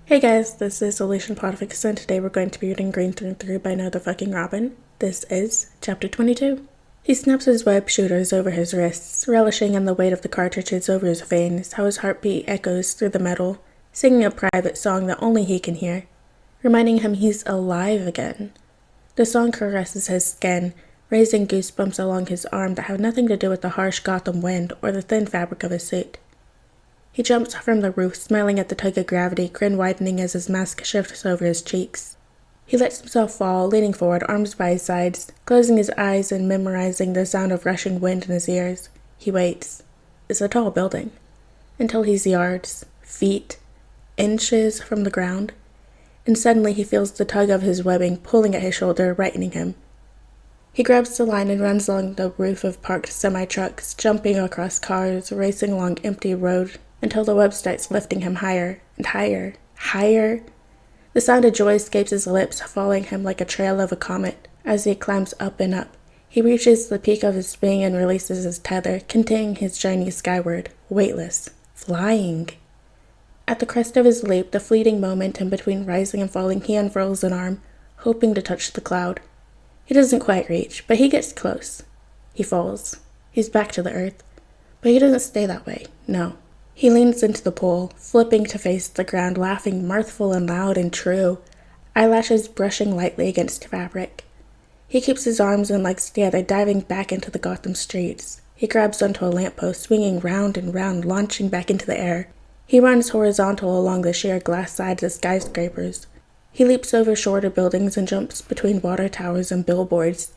Hey guys, this is Elation PODFIC, and today we're going to be reading Green Through Through by No the Fucking Robin. This is Chapter 22. He snaps his web shooters over his wrists, relishing in the weight of the cartridges over his veins, how his heartbeat echoes through the metal, singing a private song that only he can hear, reminding him he's alive again. The song caresses his skin, raising goosebumps along his arm that have nothing to do with the harsh Gotham wind or the thin fabric of his suit. He jumps from the roof, smiling at the tug of gravity, grin widening as his mask shifts over his cheeks. He lets himself fall, leaning forward, arms by his sides, closing his eyes and memorizing the sound of rushing wind in his ears. He waits. It's a tall building. Until he's yards, feet, inches from the ground, and suddenly he feels the tug of his webbing pulling at his shoulder, rightening him. He grabs the line and runs along the roof of parked semi-trucks, jumping across cars, racing along empty road, until the web starts lifting him higher and higher, higher. The sound of joy escapes his lips, following him like a trail of a comet. As he climbs up and up, he reaches the peak of his wing and releases his tether, continuing his journey skyward, weightless, flying. At the crest of his leap, the fleeting moment in between rising and falling, he unfurls an arm, hoping to touch the cloud. He doesn't quite reach, but he gets close. He falls. He's back to the earth. But he doesn't stay that way, no. He leans into the pole, flipping to face the ground, laughing mirthful and loud and true, eyelashes brushing lightly against fabric. He keeps his arms and legs together, diving back into the Gotham streets. He grabs onto a lamppost, swinging round and round, launching back into the air. He runs horizontal along the sheer glass sides of skyscrapers. He leaps over shorter buildings and jumps between water towers and billboards.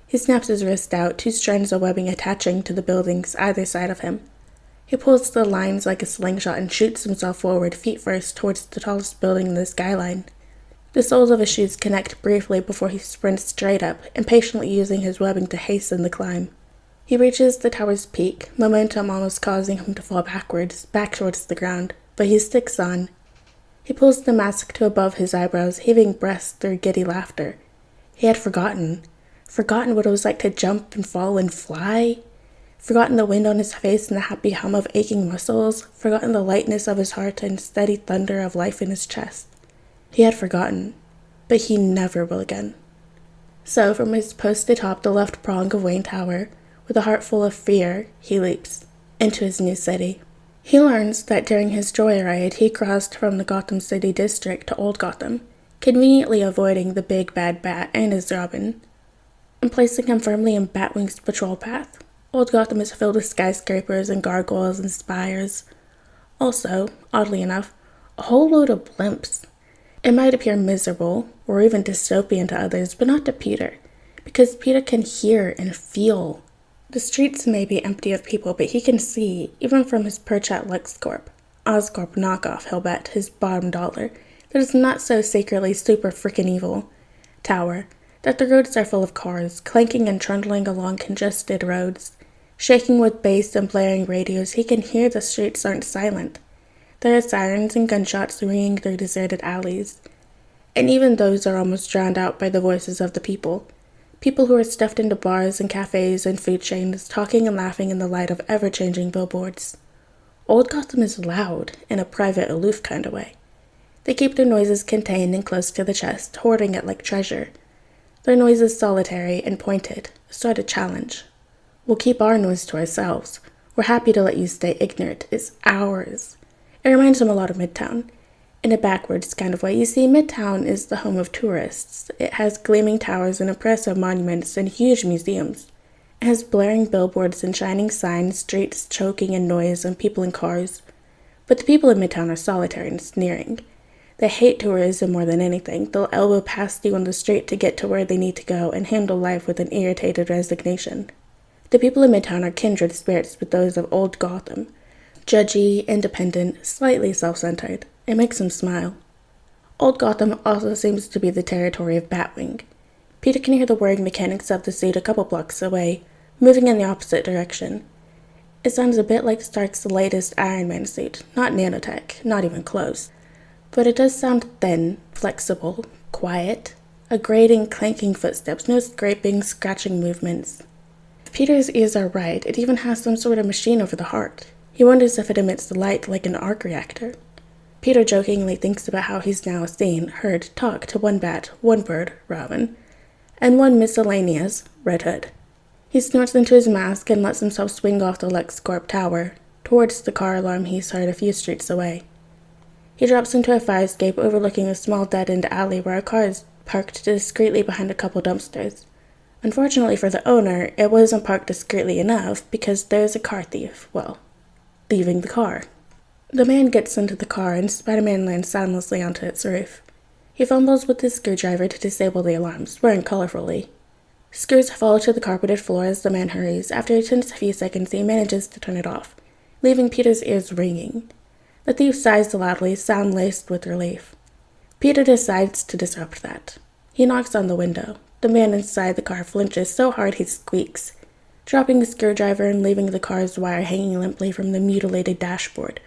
He snaps his wrist out, two strands of webbing attaching to the buildings either side of him. He pulls the lines like a slingshot and shoots himself forward, feet first, towards the tallest building in the skyline. The soles of his shoes connect briefly before he sprints straight up, impatiently using his webbing to hasten the climb. He reaches the tower's peak, momentum almost causing him to fall backwards, back towards the ground, but he sticks on. He pulls the mask to above his eyebrows, heaving breaths through giddy laughter. He had forgotten what it was like to jump and fall and fly. Forgotten the wind on his face and the happy hum of aching muscles, forgotten the lightness of his heart and steady thunder of life in his chest. He had forgotten, but he never will again. So, from his post atop the left prong of Wayne Tower, with a heart full of fear, he leaps into his new city. He learns that during his joyride, he crossed from the Gotham City district to Old Gotham, conveniently avoiding the big bad bat and his Robin, and placing him firmly in Batwing's patrol path. Old Gotham is filled with skyscrapers and gargoyles and spires. Also, oddly enough, a whole load of blimps. It might appear miserable, or even dystopian to others, but not to Peter, because Peter can hear and feel. The streets may be empty of people, but he can see, even from his perch at LexCorp, Oscorp knockoff, he'll bet his bottom dollar, that it's not so sacredly super frickin' evil tower, that the roads are full of cars, clanking and trundling along congested roads. Shaking with bass and blaring radios, he can hear the streets aren't silent. There are sirens and gunshots ringing through deserted alleys. And even those are almost drowned out by the voices of the people. People who are stuffed into bars and cafes and food chains, talking and laughing in the light of ever-changing billboards. Old Gotham is loud, in a private, aloof kind of way. They keep their noises contained and close to the chest, hoarding it like treasure. Their noise is solitary and pointed, a sort of challenge. We'll keep our noise to ourselves. We're happy to let you stay ignorant. It's ours. It reminds him a lot of Midtown. In a backwards kind of way. You see, Midtown is the home of tourists. It has gleaming towers and impressive monuments and huge museums. It has blaring billboards and shining signs, streets choking in noise and people in cars. But the people in Midtown are solitary and sneering. They hate tourism more than anything. They'll elbow past you on the street to get to where they need to go and handle life with an irritated resignation. The people in Midtown are kindred spirits with those of Old Gotham. Judgy, independent, slightly self-centered. It makes him smile. Old Gotham also seems to be the territory of Batwing. Peter can hear the whirring mechanics of the suit a couple blocks away, moving in the opposite direction. It sounds a bit like Stark's latest Iron Man suit, not nanotech, not even close. But it does sound thin, flexible, quiet. A grating, clanking footsteps, no scraping, scratching movements. If Peter's ears are right, it even has some sort of machine over the heart. He wonders if it emits light like an arc reactor. Peter jokingly thinks about how he's now seen, heard, talk to one bat, one bird, Robin, and one miscellaneous, Red Hood. He snorts into his mask and lets himself swing off the LexCorp tower, towards the car alarm he's heard a few streets away. He drops into a fire escape overlooking a small dead-end alley where a car is parked discreetly behind a couple dumpsters. Unfortunately for the owner, it wasn't parked discreetly enough because there's a car thief, leaving the car. The man gets into the car and Spider-Man lands soundlessly onto its roof. He fumbles with his screwdriver to disable the alarm, swearing colorfully. Screws fall to the carpeted floor as the man hurries. After a tense few seconds, he manages to turn it off, leaving Peter's ears ringing. The thief sighs loudly, sound laced with relief. Peter decides to disrupt that. He knocks on the window. The man inside the car flinches so hard he squeaks, dropping the screwdriver and leaving the car's wire hanging limply from the mutilated dashboard,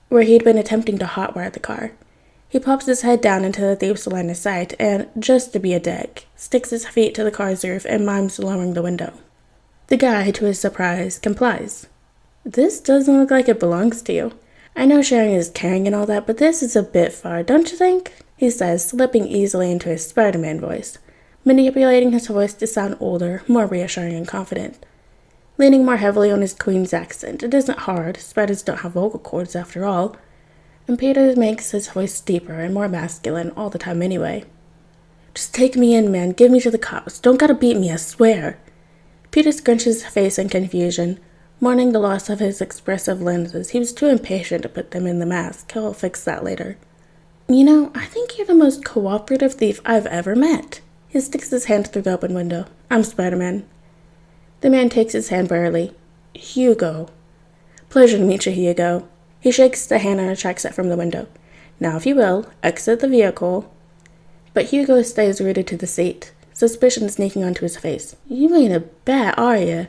where he'd been attempting to hotwire the car. He pops his head down into the thief's line of sight and, just to be a dick, sticks his feet to the car's roof and mimes lowering the window. The guy, to his surprise, complies. "This doesn't look like it belongs to you. I know sharing is caring and all that, but this is a bit far, don't you think?" he says, slipping easily into his Spider-Man voice, manipulating his voice to sound older, more reassuring and confident. Leaning more heavily on his Queen's accent, it isn't hard, spiders don't have vocal cords after all, and Peter makes his voice deeper and more masculine all the time anyway. "Just take me in, man, give me to the cops, don't gotta beat me, I swear." Peter scrunches his face in confusion, mourning the loss of his expressive lenses. He was too impatient to put them in the mask. He'll fix that later. "You know, I think you're the most cooperative thief I've ever met." He sticks his hand through the open window. "I'm Spider-Man." The man takes his hand warily. "Hugo." "Pleasure to meet you, Hugo." He shakes the hand and retracts it from the window. "Now, if you will, exit the vehicle." But Hugo stays rooted to the seat, suspicion sneaking onto his face. "You ain't a bat, are you?"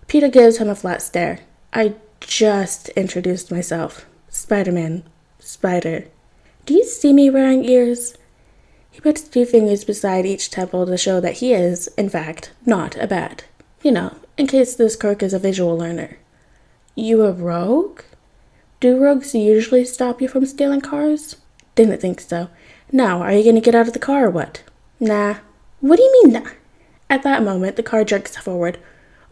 Peter gives him a flat stare. "I just introduced myself. Spider-Man. Spider. Do you see me wearing ears?" He puts 2 fingers beside each temple to show that he is, in fact, not a bat. You know, in case this crook is a visual learner. "You a rogue? Do rogues usually stop you from stealing cars?" "Didn't think so. Now, are you gonna get out of the car or what?" "Nah." "What do you mean, nah?" At that moment, the car jerks forward,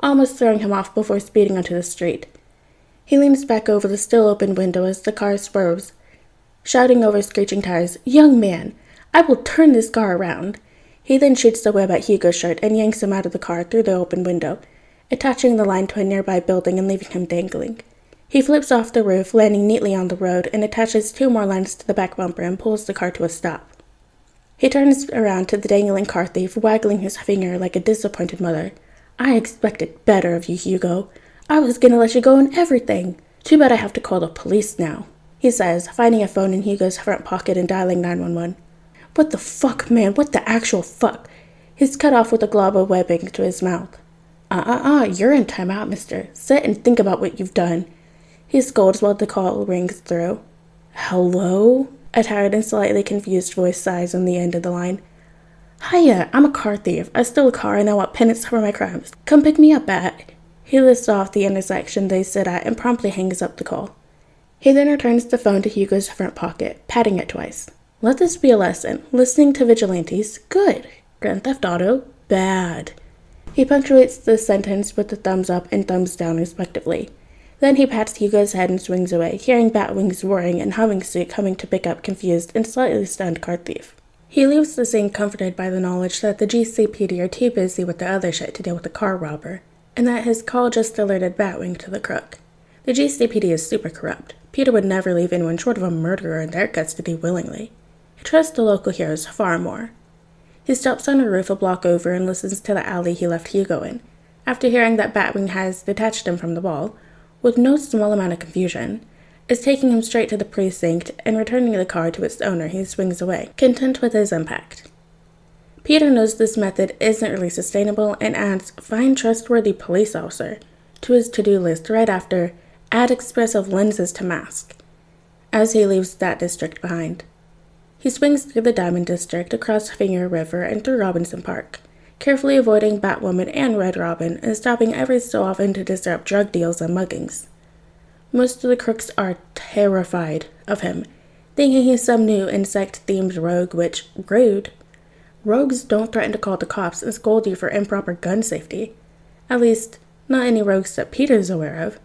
almost throwing him off before speeding onto the street. He leans back over the still open window as the car swerves, shouting over screeching tires, "Young man, I will turn this car around." He then shoots the web at Hugo's shirt and yanks him out of the car through the open window, attaching the line to a nearby building and leaving him dangling. He flips off the roof, landing neatly on the road, and attaches 2 more lines to the back bumper and pulls the car to a stop. He turns around to the dangling car thief, waggling his finger like a disappointed mother. "I expected better of you, Hugo. I was gonna let you go and everything. Too bad I have to call the police now," he says, finding a phone in Hugo's front pocket and dialing 911. "What the fuck, man? What the actual fuck?" He's cut off with a glob of webbing to his mouth. You're in timeout, mister. Sit and think about what you've done." He scolds while the call rings through. "Hello?" A tired and slightly confused voice sighs on the end of the line. "Hiya, I'm a car thief. I stole a car and I want penance for my crimes. Come pick me up at..." He lists off the intersection they sit at and promptly hangs up the call. He then returns the phone to Hugo's front pocket, patting it twice. "Let this be a lesson. Listening to vigilantes, good. Grand Theft Auto, bad." He punctuates the sentence with the thumbs up and thumbs down respectively. Then he pats Hugo's head and swings away, hearing bat wings roaring and humming suit coming to pick up confused and slightly stunned car thief. He leaves the scene comforted by the knowledge that the GCPD are too busy with the other shit to deal with the car robber, and that his call just alerted Batwing to the crook. The GCPD is super corrupt. Peter would never leave anyone short of a murderer in their custody willingly. He trusts the local heroes far more. He stops on a roof a block over and listens to the alley he left Hugo in. After hearing that Batwing has detached him from the ball, with no small amount of confusion, is taking him straight to the precinct and returning the car to its owner, he swings away, content with his impact. Peter knows this method isn't really sustainable and adds "find trustworthy police officer" to his to-do list right after "add expressive lenses to mask," as he leaves that district behind. He swings through the Diamond District, across Finger River, and through Robinson Park, carefully avoiding Batwoman and Red Robin, and stopping every so often to disrupt drug deals and muggings. Most of the crooks are terrified of him, thinking he's some new insect-themed rogue, which, rude. Rogues don't threaten to call the cops and scold you for improper gun safety. At least, not any rogues that Peter's aware of.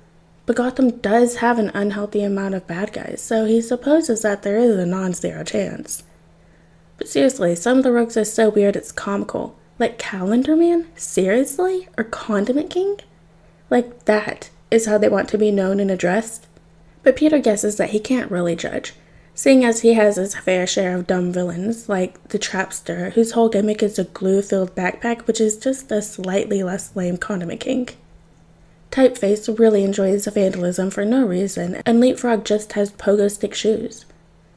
But Gotham does have an unhealthy amount of bad guys, so he supposes that there is a non-zero chance. But seriously, some of the rogues are so weird it's comical. Like Calendar Man? Seriously? Or Condiment King? Like that is how they want to be known and addressed? But Peter guesses that he can't really judge, seeing as he has his fair share of dumb villains, like the Trapster, whose whole gimmick is a glue-filled backpack, which is just a slightly less lame Condiment King. Typeface really enjoys vandalism for no reason, and Leapfrog just has pogo stick shoes.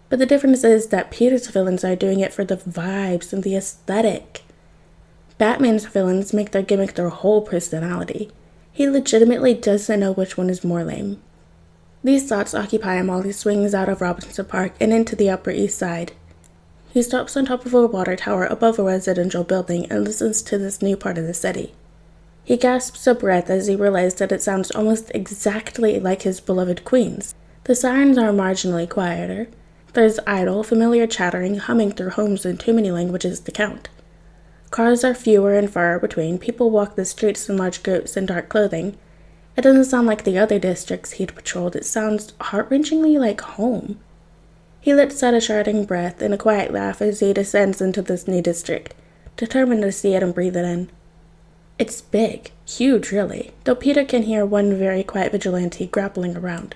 But the difference is that Peter's villains are doing it for the vibes and the aesthetic. Batman's villains make their gimmick their whole personality. He legitimately doesn't know which one is more lame. These thoughts occupy him while he swings out of Robinson Park and into the Upper East Side. He stops on top of a water tower above a residential building and listens to this new part of the city. He gasps a breath as he realizes that it sounds almost exactly like his beloved Queens. The sirens are marginally quieter. There's idle, familiar chattering humming through homes in too many languages to count. Cars are fewer and far between. People walk the streets in large groups in dark clothing. It doesn't sound like the other districts he'd patrolled. It sounds heart-wrenchingly like home. He lets out a sharting breath and a quiet laugh as he descends into this new district, determined to see it and breathe it in. It's big, huge really, though Peter can hear one very quiet vigilante grappling around.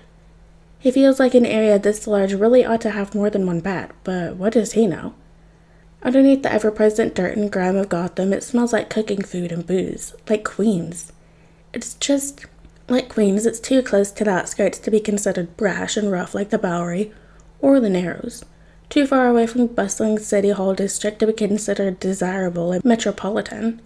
He feels like an area this large really ought to have more than one bat, but what does he know? Underneath the ever-present dirt and grime of Gotham, it smells like cooking food and booze, like Queens. It's just, like Queens, it's too close to the outskirts to be considered brash and rough like the Bowery or the Narrows, too far away from the bustling City Hall district to be considered desirable and metropolitan.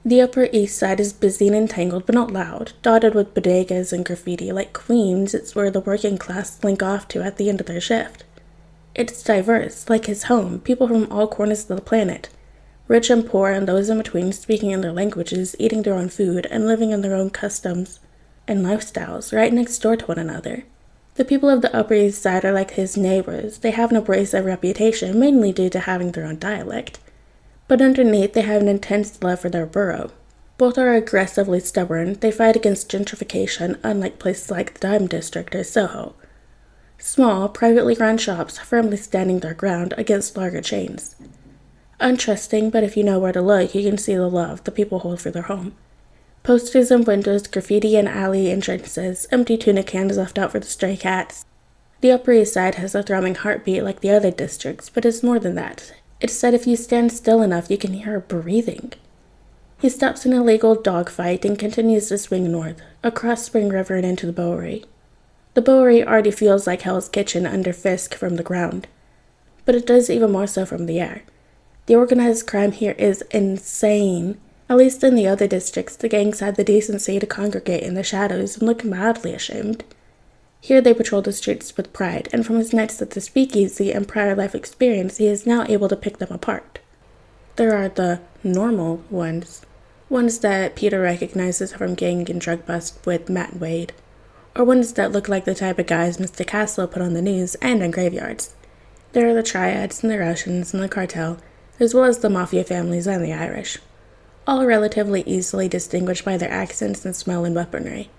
The Upper East Side is busy and entangled, but not loud, dotted with bodegas and graffiti. Like Queens, it's where the working class slink off to at the end of their shift. It's diverse, like his home, people from all corners of the planet, rich and poor and those in between speaking in their languages, eating their own food, and living in their own customs and lifestyles, right next door to one another. The people of the Upper East Side are like his neighbors. They have an abrasive reputation, mainly due to having their own dialect. But underneath, they have an intense love for their borough. Both are aggressively stubborn. They fight against gentrification, unlike places like the Dime District or Soho. Small, privately run shops firmly standing their ground against larger chains. Untrusting, but if you know where to look, you can see the love the people hold for their home. Posters in windows, graffiti in alley entrances, empty tuna cans left out for the stray cats. The Upper East Side has a throbbing heartbeat like the other districts, but it's more than that. It's said if you stand still enough, you can hear her breathing. He stops an illegal dogfight and continues to swing north, across Spring River and into the Bowery. The Bowery already feels like Hell's Kitchen under Fisk from the ground, but it does even more so from the air. The organized crime here is insane. At least in the other districts, the gangs had the decency to congregate in the shadows and look mildly ashamed. Here they patrol the streets with pride, and from his nights at the speakeasy and prior life experience, he is now able to pick them apart. There are the normal ones that Peter recognizes from Gang and Drug Bust with Matt and Wade, or ones that look like the type of guys Mr. Castle put on the news and in graveyards. There are the Triads and the Russians and the Cartel, as well as the Mafia families and the Irish, all relatively easily distinguished by their accents and smell and weaponry.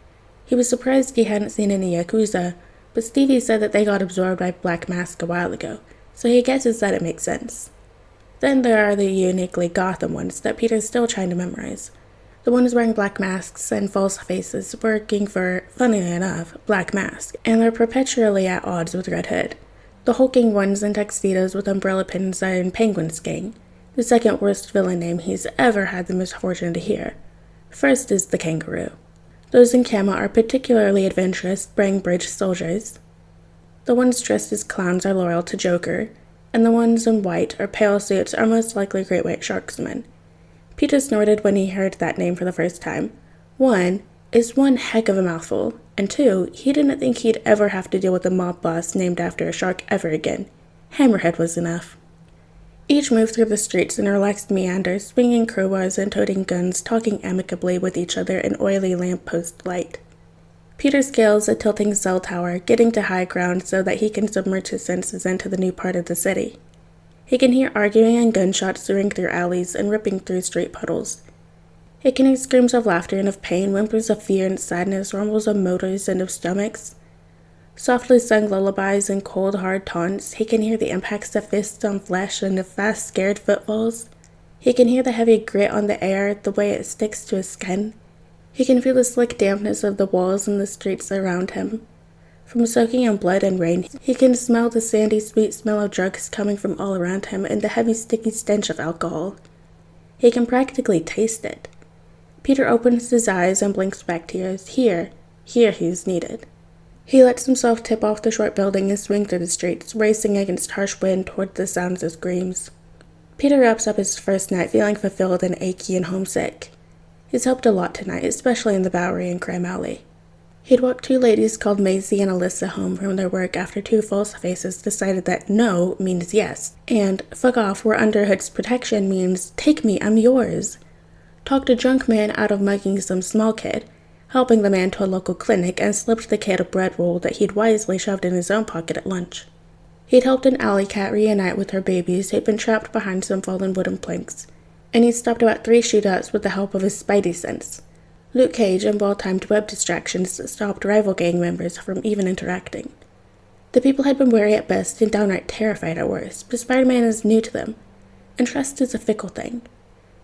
He was surprised he hadn't seen any Yakuza, but Stevie said that they got absorbed by Black Mask a while ago, so he guesses that it makes sense. Then there are the uniquely Gotham ones that Peter's still trying to memorize. The ones wearing black masks and false faces working for, funnily enough, Black Mask, and they're perpetually at odds with Red Hood. The hulking ones in tuxedos with umbrella pins are in Penguin's gang, the second worst villain name he's ever had the misfortune to hear. First is the Kangaroo. Those in camo are particularly adventurous, Spring Bridge soldiers. The ones dressed as clowns are loyal to Joker, and the ones in white or pale suits are most likely Great White Sharksmen. Peter snorted when he heard that name for the first time. One is one heck of a mouthful, and two, he didn't think he'd ever have to deal with a mob boss named after a shark ever again. Hammerhead was enough. Each moved through the streets in relaxed meanders, swinging crowbars and toting guns, talking amicably with each other in oily lamppost light. Peter scales a tilting cell tower, getting to high ground so that he can submerge his senses into the new part of the city. He can hear arguing and gunshots ring through alleys and ripping through street puddles. He can hear screams of laughter and of pain, whimpers of fear and sadness, rumbles of motors and of stomachs. Softly sung lullabies and cold, hard taunts. He can hear the impacts of fists on flesh and of fast, scared footfalls. He can hear the heavy grit on the air, the way it sticks to his skin. He can feel the slick dampness of the walls and the streets around him. From soaking in blood and rain, he can smell the sandy, sweet smell of drugs coming from all around him and the heavy, sticky stench of alcohol. He can practically taste it. Peter opens his eyes and blinks back tears. Here he is needed. He lets himself tip off the short building and swing through the streets, racing against harsh wind toward the sounds of screams. Peter wraps up his first night feeling fulfilled and achy and homesick. He's helped a lot tonight, especially in the Bowery and Crime Alley. He'd walked two ladies called Maisie and Alyssa home from their work after two false faces decided that no means yes, and fuck off, we're under Hood's protection means take me, I'm yours. Talked a drunk man out of mugging some small kid, helping the man to a local clinic, and slipped the kid a bread roll that he'd wisely shoved in his own pocket at lunch. He'd helped an alley cat reunite with her babies who'd been trapped behind some fallen wooden planks, and he'd stopped about 3 shootouts with the help of his spidey sense. Luke Cage and well-timed web distractions that stopped rival gang members from even interacting. The people had been wary at best and downright terrified at worst, but Spider-Man is new to them, and trust is a fickle thing.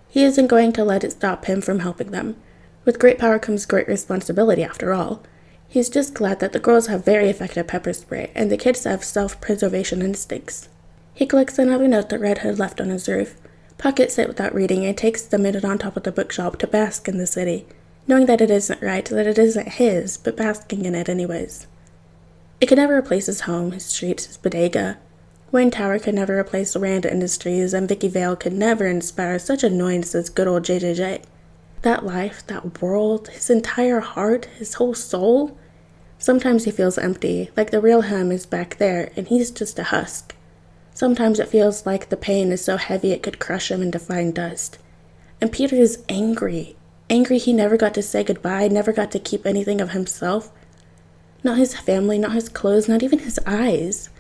He isn't going to let it stop him from helping them. With great power comes great responsibility, after all. He's just glad that the girls have very effective pepper spray, and the kids have self-preservation instincts. He collects another note that Red Hood left on his roof, pockets it without reading, and takes the minute on top of the bookshop to bask in the city, knowing that it isn't right, that it isn't his, but basking in it anyways. It could never replace his home, his streets, his bodega. Wayne Tower could never replace Rand Industries, and Vicky Vale could never inspire such annoyance as good old JJJ. That life, that world, his entire heart, his whole soul. Sometimes he feels empty, like the real him is back there, and he's just a husk. Sometimes it feels like the pain is so heavy it could crush him into fine dust. And Peter is angry. Angry he never got to say goodbye, never got to keep anything of himself. Not his family, not his clothes, not even his eyes.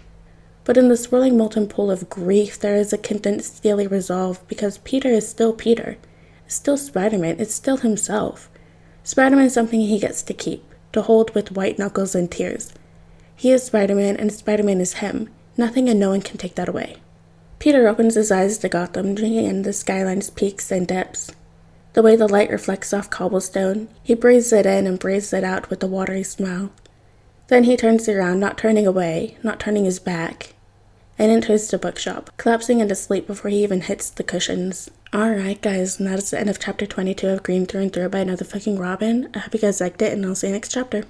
But in the swirling molten pool of grief, there is a condensed, steely resolve, because Peter is still Peter. It's still Spider-Man, it's still himself. Spider-Man is something he gets to keep, to hold with white knuckles and tears. He is Spider-Man, and Spider-Man is him. Nothing and no one can take that away. Peter opens his eyes to Gotham, drinking in the skyline's peaks and depths. The way the light reflects off cobblestone, he breathes it in and breathes it out with a watery smile. Then he turns around, not turning away, not turning his back, and enters the bookshop, collapsing into sleep before he even hits the cushions. Alright guys, and that is the end of chapter 22 of Green Through and Through by Another Fucking Robin. I hope you guys liked it, and I'll see you next chapter.